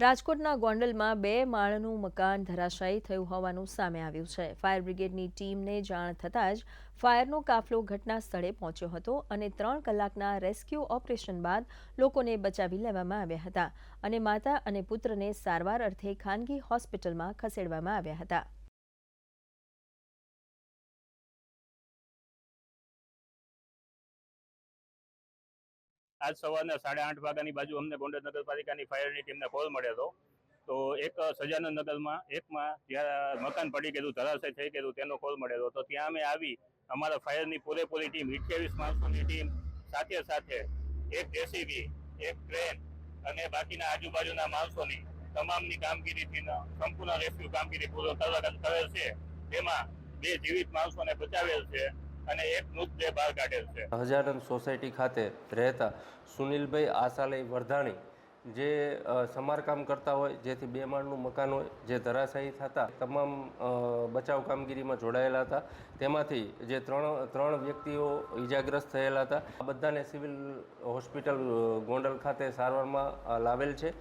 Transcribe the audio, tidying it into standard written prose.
રાજકોટના ગોંડલમાં 2 માળનું મકાન ધરાશાયી થયું હોવાનું સામે આવ્યું છે। ફાયર બ્રિગેડની ટીમને જાણ થતાં જ ફાયરનો કાફલો ઘટના સ્થળે પહોંચ્યો હતો અને 3 કલાકના રેસ્ક્યુ ઓપરેશન બાદ લોકોને બચાવી લેવામાં આવ્યા હતા અને માતા અને પુત્રને સારવાર અર્થે ખાનગી હોસ્પિટલમાં ખસેડવામાં આવ્યા હતા। आज सवारना 8:30 वाग्यानी बाजू अमने गोंडल नगरपालिकानी फायरनी टीमने कॉल मळ्यो हतो। तो एक सजानंद नगरमा एकमां ज्यां मकान पड़ी गयुं धराशय थई गयुं तेनो कॉल मळ्यो हतो। त्यां अमे आवी अमारा फायरनी पूरेपूरी टीम 28 माणसोनी टीम साथे साथे एक जेसीबी एक क्रेन अने बाकीना आजूबाजूना माणसोनी तमामनी कामगीरीथी संपूर्ण रेस्क्यू कामगीरी पूर्ण करेल छे। तेमां 2 जीवित माणसोने बचावेल छे અને એક મૃતદેહ બહાર કાઢેલ છે। હજારન સોસાયટી ખાતે રહેતા સુનિલભાઈ આશાલય વરધાણી જે સમારકામ કરતા હોય, જેથી 2 માળનું મકાન હોય જે ધરાશાયી થતા તમામ બચાવ કામગીરીમાં જોડાયેલા હતા। તેમાંથી જે ત્રણ વ્યક્તિઓ ઈજાગ્રસ્ત થયેલા હતા, આ બધાને સિવિલ હોસ્પિટલ ગોંડલ ખાતે સારવારમાં લાવેલ છે।